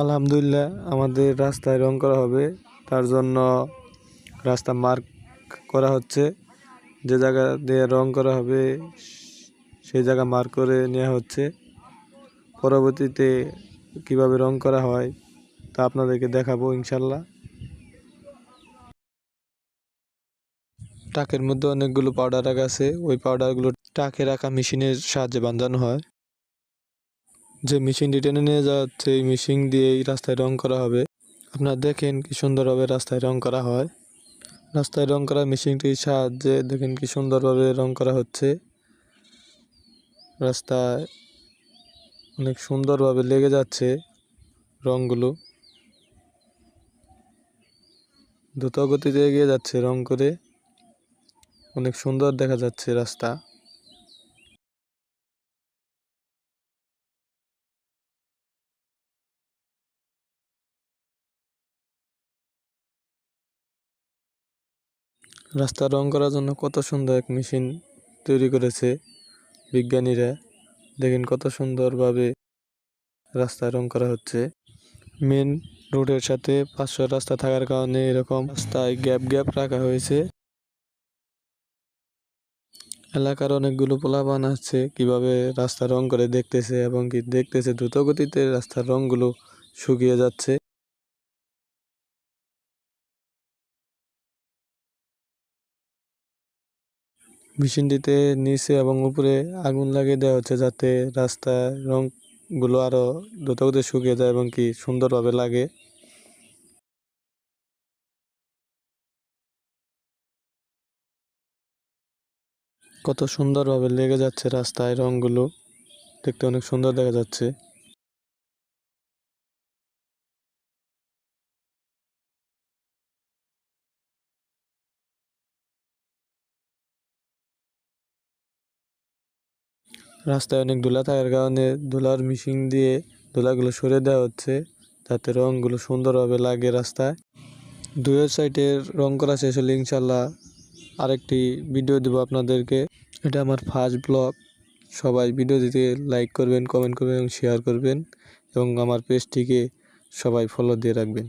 আলহামদুলিল্লাহ আমাদের রাস্তায় রং করা হবে, তার জন্য রাস্তা মার্ক করা হচ্ছে। যে জায়গা দিয়ে রং করা হবে সেই জায়গা মার্ক করে নেওয়া হচ্ছে। পরবর্তীতে কিভাবে রং করা হয় তা আপনাদেরকে দেখাবো ইনশাল্লাহ। ট্রাকের মধ্যে অনেকগুলো পাউডার রাখা আছে, ওই পাউডারগুলো ট্রাকে রাখা মেশিনের সাহায্যে বাঁধানো হয়। যে মেশিনটি টেনে নিয়ে যাচ্ছে এই মেশিন দিয়েই রাস্তায় রং করা হবে। আপনারা দেখেন কি সুন্দরভাবে রাস্তায় রং করা হয়। রাস্তায় রং করা মেশিনটির সাহায্যে দেখেন কি সুন্দরভাবে রং করা হচ্ছে। রাস্তায় অনেক সুন্দরভাবে লেগে যাচ্ছে রংগুলো, দ্রুত গতিতে এগিয়ে যাচ্ছে রং করে। অনেক সুন্দর দেখা যাচ্ছে রাস্তা। রাস্তা রং করার জন্য কত সুন্দর এক মেশিন তৈরি করেছে বিজ্ঞানীরা। দেখেন কত সুন্দরভাবে রাস্তা রং করা হচ্ছে। মেন রোডের সাথে পাঁচশো রাস্তা থাকার কারণে এরকম রাস্তায় গ্যাপ গ্যাপ রাখা হয়েছে। এলাকার অনেকগুলো পোলাপান আছে কিভাবে রাস্তা রং করে দেখতেছে, এবং কি দেখতেছে দ্রুত গতিতে রাস্তার রংগুলো শুকিয়ে যাচ্ছে। মেশিনটিতে নিচে এবং উপরে আগুন লাগিয়ে দেওয়া হচ্ছে যাতে রাস্তার রংগুলো আরো দ্রুত গতিতে শুকিয়ে যায় এবং কি সুন্দরভাবে লাগে। কত সুন্দরভাবে লেগে যাচ্ছে রাস্তায় রংগুলো, দেখতে অনেক সুন্দর দেখা যাচ্ছে। রাস্তায় অনেক ধুলা থাকার কারণে ধুলার মেশিন দিয়ে ধুলাগুলো সরিয়ে দেওয়া হচ্ছে যাতে রংগুলো সুন্দরভাবে লাগে রাস্তায়। দুয়ের সাইডের রং করা শেষ হলে ইনশাল্লাহ আরেকটি ভিডিও দেবো আপনাদেরকে। এটা আমার ফার্স্ট ব্লগ। সবাই ভিডিও দিতে লাইক করবেন, কমেন্ট করবেন এবং শেয়ার করবেন, এবং আমার পেজটিকে সবাই ফলো দিয়ে রাখবেন।